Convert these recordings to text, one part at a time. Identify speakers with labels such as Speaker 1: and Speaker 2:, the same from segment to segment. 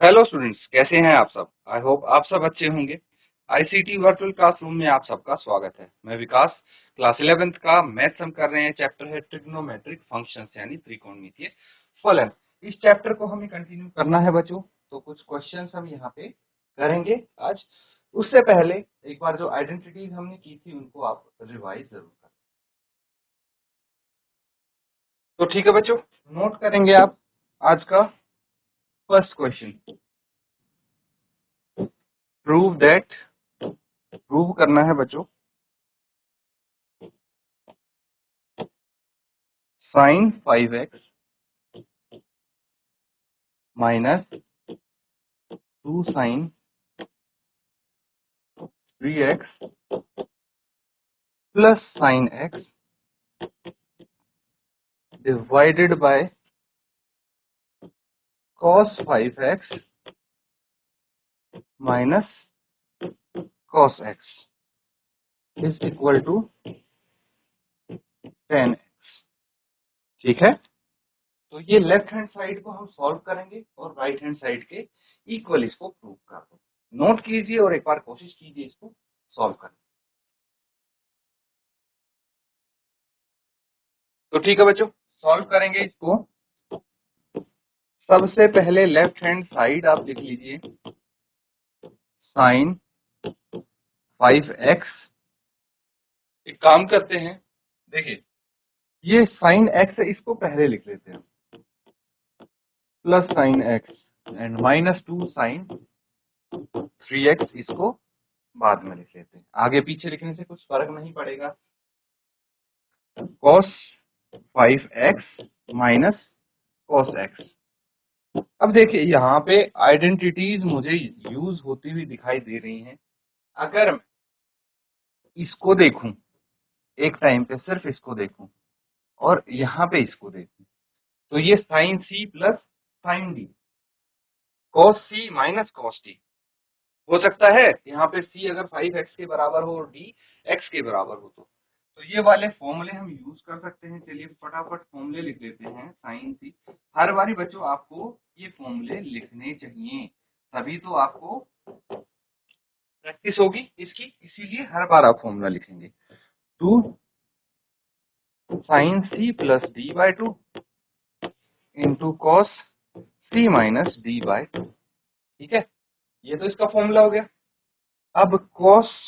Speaker 1: Hello students, कैसे हैं आप सब। आई होप आप सब अच्छे होंगे। आईसीटी वर्चुअल क्लासरूम में आप सबका स्वागत है। मैं विकास, क्लास 11th का मैथ्स हम कर रहे हैं। चैप्टर है ट्रिग्नोमेट्रिक फंक्शंस यानी त्रिकोणमितीय फलन। इस चैप्टर को हमें कंटिन्यू करना है बच्चों। तो कुछ क्वेश्चंस हम यहाँ पे करेंगे आज। उससे पहले एक बार जो आइडेंटिटीज हमने की थी उनको आप रिवाइज जरूर करें। तो ठीक है बच्चों, नोट करेंगे आप आज का फर्स्ट क्वेश्चन। प्रूव करना है बच्चों sin 5x minus 2 sin 3x plus sin x divided by cos 5x minus cos x is equal to 10x। ठीक है, तो ये लेफ्ट हैंड साइड को हम सॉल्व करेंगे और राइट हैंड साइड के इक्वल इसको प्रूव कर देंगे। नोट कीजिए और एक बार कोशिश कीजिए इसको सॉल्व करने। तो ठीक है बच्चों, सॉल्व करेंगे इसको। सबसे पहले लेफ्ट हैंड साइड आप लिख लीजिए sin 5x। एक काम करते हैं, देखिए ये sin x है, इसको पहले लिख लेते हैं, plus sin x and minus 2 sin 3x इसको बाद में लिख लेते हैं। आगे पीछे लिखने से कुछ फर्क नहीं पड़ेगा। cos 5x minus cos x। अब देखिए यहाँ पे आइडेंटिटीज मुझे यूज होती हुई दिखाई दे रही हैं। अगर मैं इसको देखूं, एक टाइम पे सिर्फ इसको देखूं और यहाँ पे इसको देखूं, तो ये sine C plus sine D, cos C minus cos D हो सकता है। यहाँ पे c अगर 5x के बराबर हो और d x के बराबर हो तो ये वाले फॉर्मूले हम यूज कर सकते हैं। चलिए फटाफट फॉर्मूले लिख लेते हैं। साइन सी, हर बारी बच्चों आपको ये फॉर्मूले लिखने चाहिए, तभी तो आपको प्रैक्टिस होगी इसकी, इसीलिए हर बार आप फॉर्मूला लिखेंगे। 2 sine C plus D by 2 into cos C minus D by 2। ठीक है, ये तो इसका फॉर्मूला हो गया। अब cos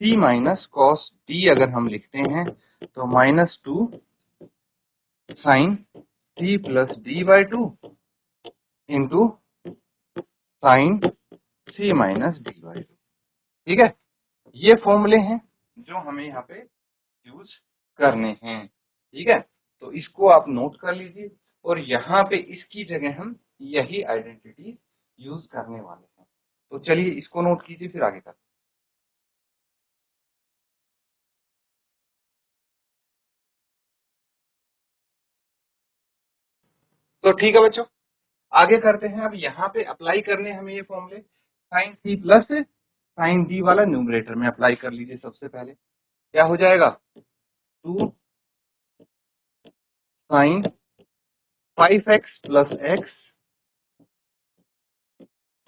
Speaker 1: c minus cos d अगर हम लिखते हैं तो minus 2 sine c plus D by 2 into sine c minus D by 2। ठीक है, ये फॉर्मूले हैं जो हमें यहाँ पे यूज करने हैं। ठीक है, तो इसको आप नोट कर लीजिए और यहाँ पे इसकी जगह हम यही आइडेंटिटी यूज करने वाले हैं। तो चलिए इसको नोट कीजिए, फिर आगे करते हैं। तो ठीक है बच्चों, आगे करते हैं। अब यहाँ पे अप्लाई करने हमें ये फॉर्मूले, sine C plus sine D वाला न्यूमरेटर में अप्लाई कर लीजिए। सबसे पहले क्या हो जाएगा, 2 sine 5x plus x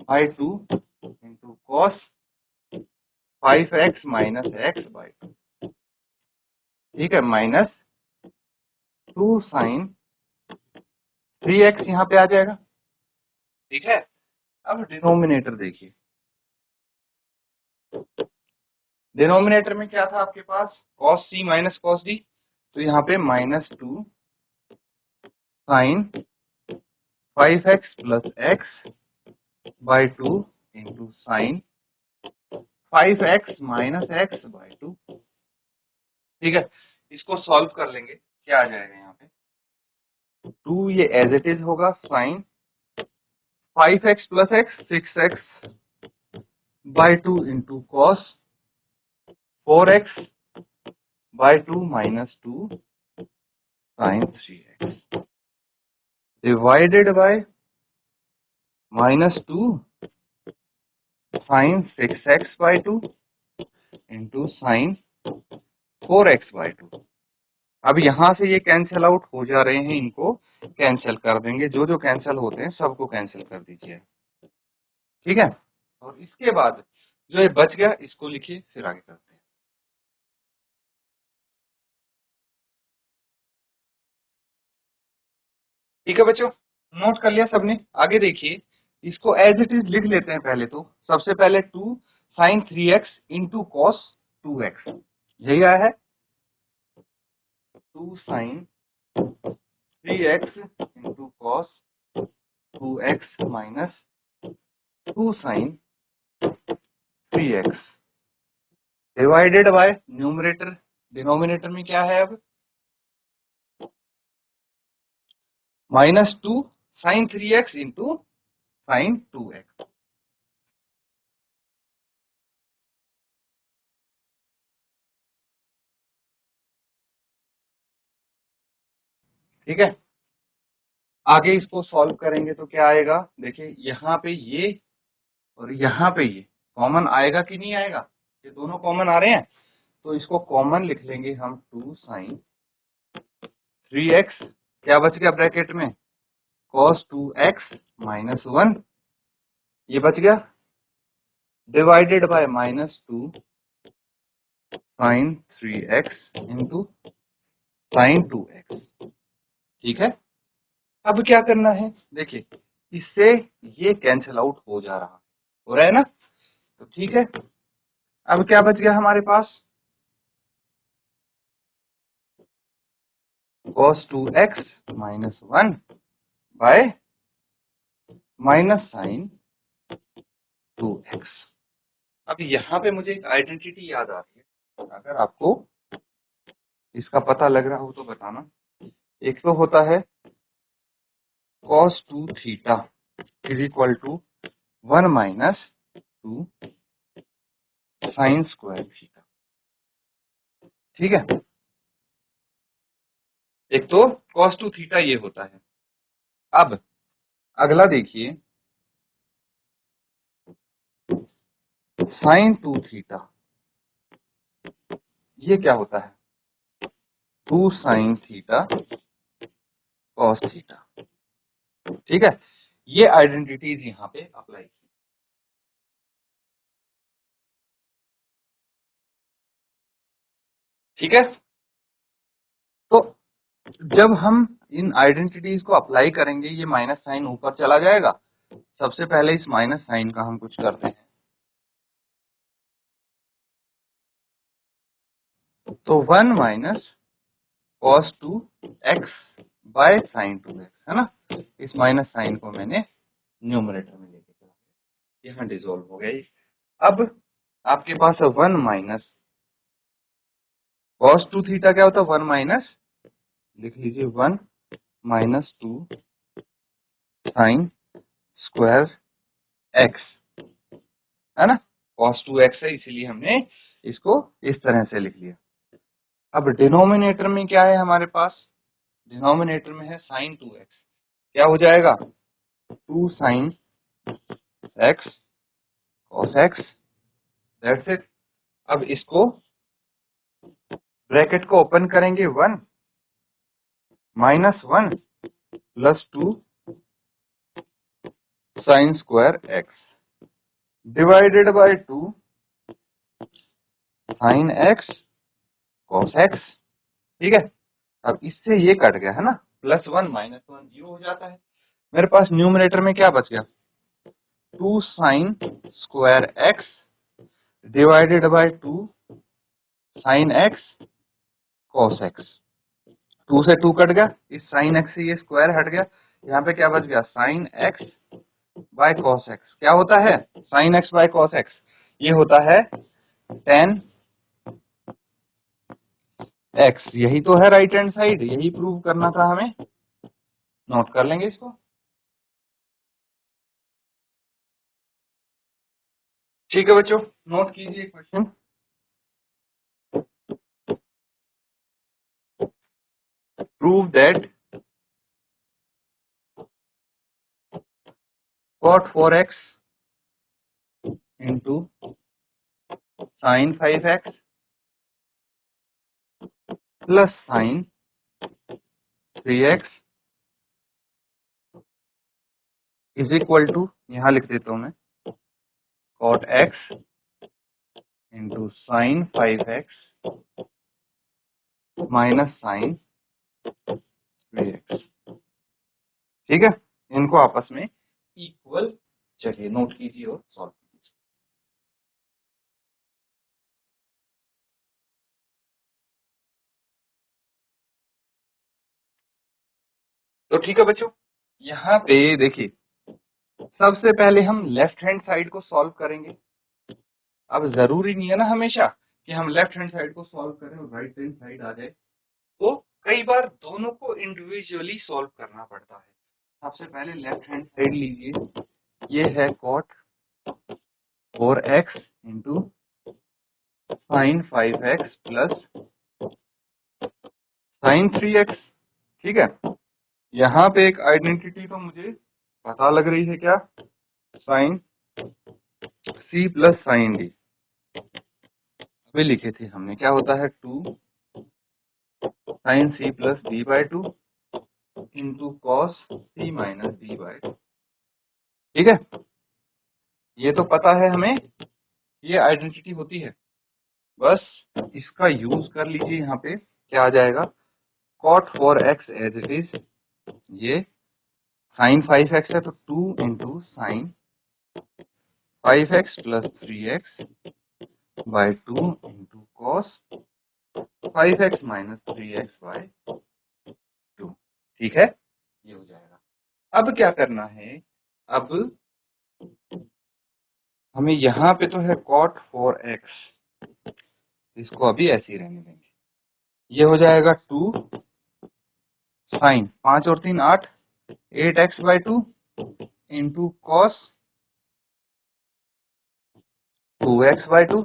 Speaker 1: by 2 into cos 5x minus x by 2। ठीक है, माइनस 2 साइन 3x यहाँ पे आ जाएगा। ठीक है, अब डिनोमिनेटर देखिए, डिनोमिनेटर में क्या था आपके पास, cos c minus cos d, तो यहाँ पे minus 2 sine 5x plus x by 2 into sine 5x minus x by 2। ठीक है, इसको सॉल्व कर लेंगे, क्या आ जाएगा यहाँ पे, 2 ये एज इट इज होगा, sine 5x plus x 6x by 2 into cos 4x by 2 minus 2 sine 3x divided by minus 2 sine 6x by 2 into sine 4x by 2। अब यहां से ये कैंसिल आउट हो जा रहे हैं, इनको कैंसिल कर देंगे, जो जो कैंसिल होते हैं सबको कैंसिल कर दीजिए। ठीक है, और इसके बाद जो ये बच गया इसको लिखिए, फिर आगे करते हैं। ठीक है बच्चों, नोट कर लिया सबने? आगे देखिए, इसको एज इट इज लिख लेते हैं। पहले तो सबसे पहले 2 sin 3x into cos 2x, यही आया है 2 sin 3x into cos 2x minus 2 sin 3x divided bye numerator, denominator में क्या है अब, -2 sin 3x into sin 2x। ठीक है, आगे इसको सॉल्व करेंगे तो क्या आएगा, देखिए यहाँ पे ये और यहाँ पे ये कॉमन आएगा कि नहीं आएगा, ये दोनों कॉमन आ रहे हैं, तो इसको कॉमन लिख लेंगे हम 2 sin 3x, क्या बच गया ब्रैकेट में, cos 2x माइनस 1, ये बच गया, divided by -2 sin 3x into sin 2x। ठीक है, अब क्या करना है, देखिए इससे ये कैंसिल आउट हो रहा है ना, तो ठीक है, अब क्या बच गया हमारे पास, cos 2x minus 1 by minus sine 2x। अब यहाँ पे मुझे एक आइडेंटिटी याद आ रही है, अगर आपको इसका पता लग रहा हो तो बताना। एक तो होता है cos 2 theta is equal to 1 minus 2 sine square theta. ठीक है, एक तो cos 2 थीटा ये होता है। अब अगला देखिए साइन 2 थीटा, ये क्या होता है, 2 साइन थीटा कॉस थीटा। ठीक है, ये आइडेंटिटीज यहाँ पे अप्लाई की। ठीक है, तो जब हम इन आइडेंटिटीज को अप्लाई करेंगे, ये माइनस साइन ऊपर चला जाएगा। सबसे पहले इस माइनस साइन का हम कुछ करते हैं, तो 1 minus cos 2x by sine 2x, है ना, इस माइनस साइन को मैंने न्यूमरेटर में लेके चला, यहाँ डिसॉल्व हो गया ये। अब आपके पास है 1 माइनस कॉस 2 थीटा, क्या होता है 1 माइनस, लिख लीजिए 1 माइनस 2 साइन स्क्वायर x, है ना, cos 2x है इसीलिए हमने इसको इस तरह से लिख लिया। अब डिनोमिनेटर में क्या है हमारे पास, डिनोमिनेटर में है साइन 2x, क्या हो जाएगा 2 sine x cos x, that's it. अब इसको ब्रैकेट को ओपन करेंगे, 1 minus 1 plus 2 sine square x divided by 2 sine x cos x। ठीक है, अब इससे ये कट गया है ना, +1 -1 0 हो जाता है। मेरे पास न्यूमरेटर में क्या बच गया, 2 sine square x divided by 2 sine x cos x। 2 से 2 कट गया, इस साइन x से ये स्क्वायर हट गया, यहाँ पे क्या बच गया, sine x by cos x। क्या होता है sine x by cos x, ये होता है tan x। यही तो है राइट हैंड साइड, यही प्रूव करना था हमें। नोट कर लेंगे इसको। ठीक है बच्चों, नोट कीजिए question. Prove that cot 4x into sine 5x plus sine 3x is equal to, यहां लिख देता हूं मैं, cot x into sine 5x minus sine 3x। ठीक है, इनको आपस में इक्वल, चलिए नोट कीजिए और सॉल्व कीजिए। तो ठीक है बच्चों, यहाँ पे देखिए, सबसे पहले हम लेफ्ट हैंड साइड को सॉल्व करेंगे। अब जरूरी नहीं है ना हमेशा कि हम लेफ्ट हैंड साइड को सॉल्व करें और राइट हैंड साइड आ जाए, तो कई बार दोनों को इंडिविजुअली सॉल्व करना पड़ता है। सबसे पहले लेफ्ट हैंड साइड लीजिए, ये है cot 4x into sine 5x plus sine 3x। ठीक है, यहाँ पे एक आइडेंटिटी तो मुझे पता लग रही है, क्या, sine c plus sine d। अभी लिखे थे हमने, क्या होता है 2 sine c plus d by 2 into cos c minus d by 2। ठीक है, ये तो पता है हमें, ये आइडेंटिटी होती है, बस इसका यूज कर लीजिए। यहाँ पे क्या आ जाएगा, cot 4x as it is, ये साइन 5x है तो 2 into sine 5x plus 3x by 2 into cos 5x minus 3x by 2। ठीक है, ये हो जाएगा। अब क्या करना है, अब हमें यहाँ पे तो है cot 4x, इसको अभी ऐसे ही रहने देंगे। ये हो जाएगा 2 साइन 5 और 3 8 8x by 2 into cos 2x by 2।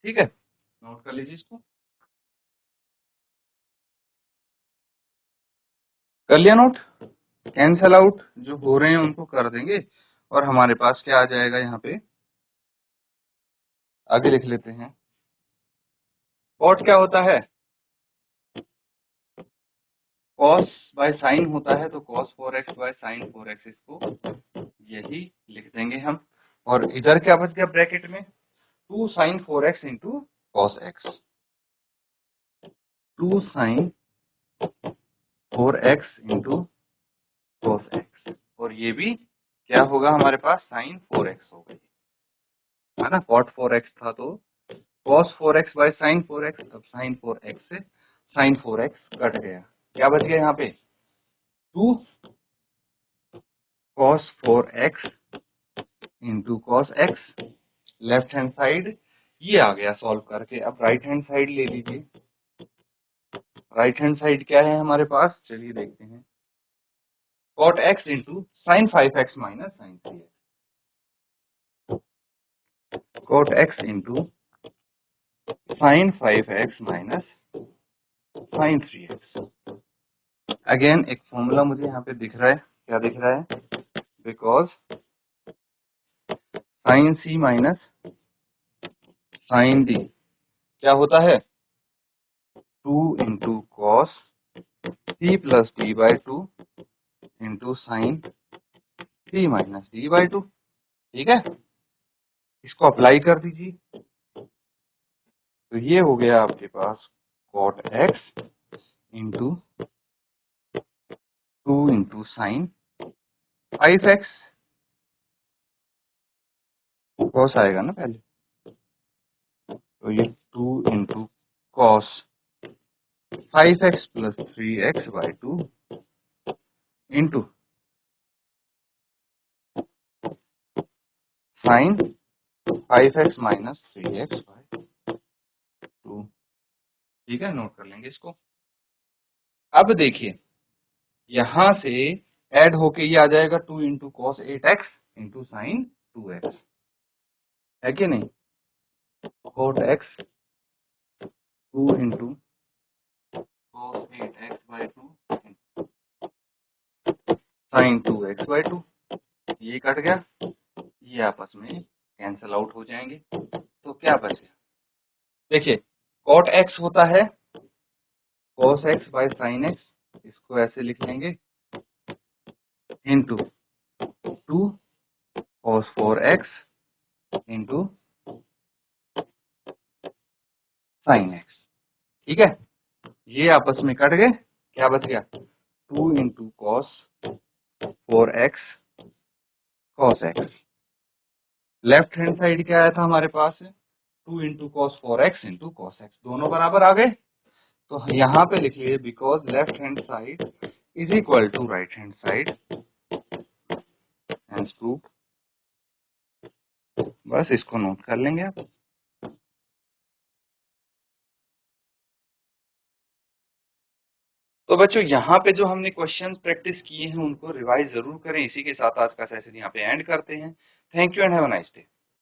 Speaker 1: ठीक है, नोट कर लीजिए इसको। कर लिया नोट? कैंसल आउट जो हो रहे हैं उनको कर देंगे और हमारे पास क्या आ जाएगा, यहाँ पे आगे लिख लेते हैं। कॉट क्या होता है, कॉस बाय साइन होता है, तो cos 4x by sine 4x, इसको यही लिख देंगे हम। और इधर क्या बच गया ब्रैकेट में, 2 sine 4x into cos x, 2 sine 4x into cos x, और ये भी क्या होगा हमारे पास, साइन 4x हो गई है ना। cot 4x था तो cos 4x by sine 4x, अब साइन 4x से साइन 4x कट गया, क्या बच गया यहाँ पे, 2 cos 4x into cos x। Left hand side ये आ गया सॉल्व करके। अब राइट हैंड साइड ले लीजिए, राइट हैंड साइड क्या है हमारे पास, चलिए देखते हैं, cot x into sine 5x minus sine 3x, cot x into sine 5x minus sine 3x। Again एक फॉर्मूला मुझे यहाँ पे दिख रहा है, क्या दिख रहा है, because sine c minus sine d क्या होता है, 2 into cos c plus d by 2 into sine 3 minus d by 2। ठीक है, इसको अप्लाई कर दीजिए, तो ये हो गया आपके पास cot x into 2 into sine 5x, cos आएगा ना पहले, तो ये 2 into cos 5x plus 3x by 2 into sine 5x minus 3x by 2। ठीक है, नोट कर लेंगे इसको। अब देखिए, यहां से ऐड होके ये आ जाएगा 2 into cos 8x into sine 2x, है कि नहीं, cot x 2 into cos 8x by 2 sine 2x by 2, ये कट गया, ये आपस में कैंसल आउट हो जाएंगे, तो क्या बचे, देखिए cot x होता है cos x by sin x, इसको ऐसे लिख लेंगे, into 2 cos 4x into sin x। ठीक है, ये आपस में कट गए, क्या बच गया 2 into cos 4x cos x। Left hand side क्या आया था हमारे पास, 2 into cos 4x into cos x, दोनों बराबर आ गए। तो यहाँ पे लिखिए because left hand side is equal to right hand side, hence proof. बस इसको नोट कर लेंगे आप। तो बच्चों यहाँ पे जो हमने क्वेश्चंस प्रैक्टिस किए हैं उनको रिवाइज जरूर करें। इसी के साथ आज का सेशन यहाँ पे एंड करते हैं। Thank you and have a nice day.